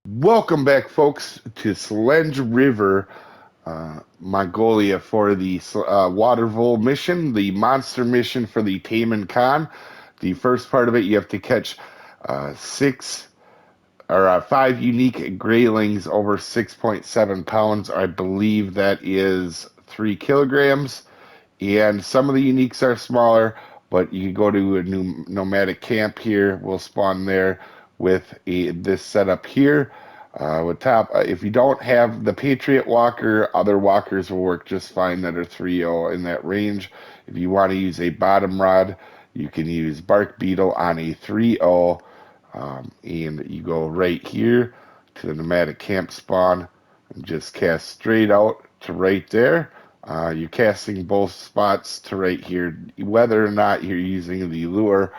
Welcome back, folks, to Selenge River, Mongolia for the water vole mission, the monster mission for the Taimen-Khan. The first part of it, you have to catch five unique graylings over 6.7 pounds. I believe that is 3 kilograms. And some of the uniques are smaller, but you can go to a new nomadic camp here. We'll spawn there with this setup here. If you don't have the Patriot Walker, other walkers will work just fine that are 3.0 in that range. If you want to use a bottom rod, you can use Bark Beetle on a 3.0, and you go right here to the nomadic camp spawn and just cast straight out to right there. You're casting both spots to right here, whether or not you're using the lure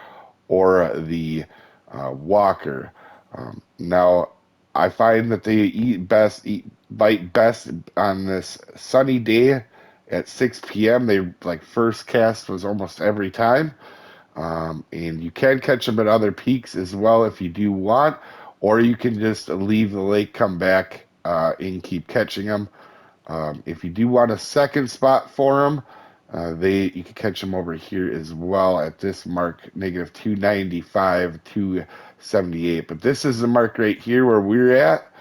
or the walker. Now, I find that they bite best on this sunny day at 6 p.m. They like first cast was almost every time. And you can catch them at other peaks as well if you do want, or you can just leave the lake, come back, and keep catching them. If you do want a second spot for them, you can catch them over here as well at this mark, negative 295, 278. But this is the mark right here where we're at,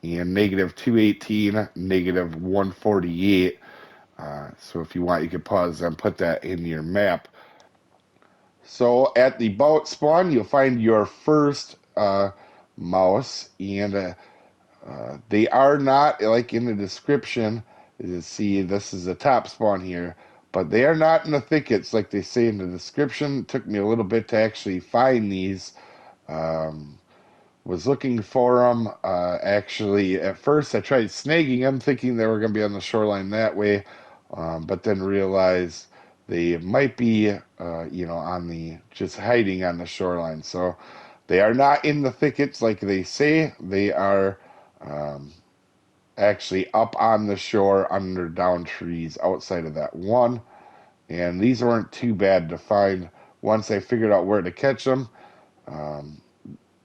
and negative 218, negative 148. So if you want, you can pause and put that in your map. So at the boat spawn, you'll find your first mouse, and they are not, like in the description, you see this is the top spawn here, but they are not in the thickets like they say in the description. It took me a little bit to actually find these. Was looking for them. Actually, at first I tried snagging them, thinking they were going to be on the shoreline that way, but then realized they might be, on just hiding on the shoreline. So they are not in the thickets like they say. They are actually up on the shore under down trees outside of that one. And these weren't too bad to find once I figured out where to catch them.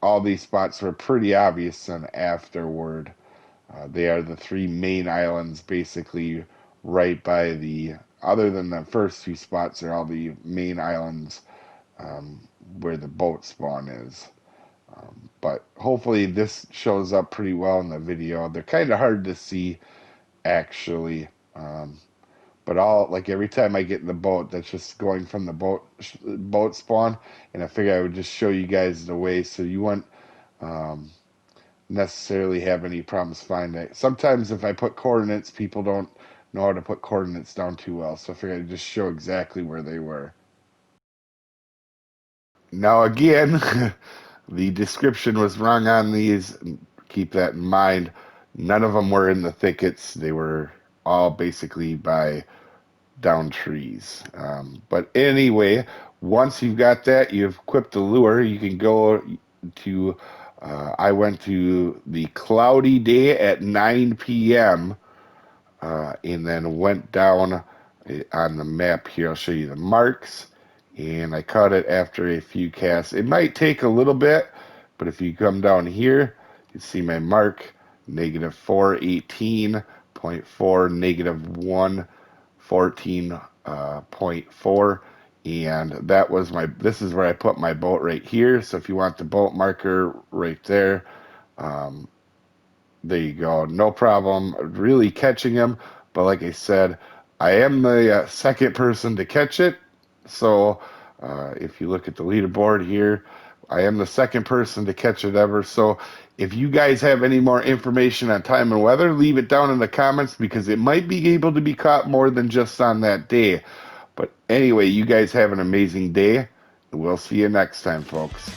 All these spots were pretty obvious and afterward. They are the three main islands basically right by other than the first two spots are all the main islands where the boat spawn is. But hopefully this shows up pretty well in the video. They're kind of hard to see, actually. But like every time I get in the boat, that's just going from the boat spawn, and I figure I would just show you guys the way so you wouldn't necessarily have any problems finding it. Sometimes if I put coordinates, people don't know how to put coordinates down too well, so I figured I'd just show exactly where they were. Now again, the description was wrong on these. Keep that in mind. None of them were in the thickets. They were all basically by down trees. But anyway, once you've got that, you've equipped the lure, you can go to, I went to the cloudy day at 9 p.m. And then went down on the map here. I'll show you the marks. And I caught it after a few casts. It might take a little bit, but if you come down here, you see my mark, negative 418.4, negative 114.4. And that was this is where I put my boat right here. So if you want the boat marker right there, there you go. No problem really catching him. But like I said, I am the second person to catch it. So if you look at the leaderboard here, I am the second person to catch it ever. So if you guys have any more information on time and weather, leave it down in the comments because it might be able to be caught more than just on that day. But anyway, you guys have an amazing day. We'll see you next time, folks.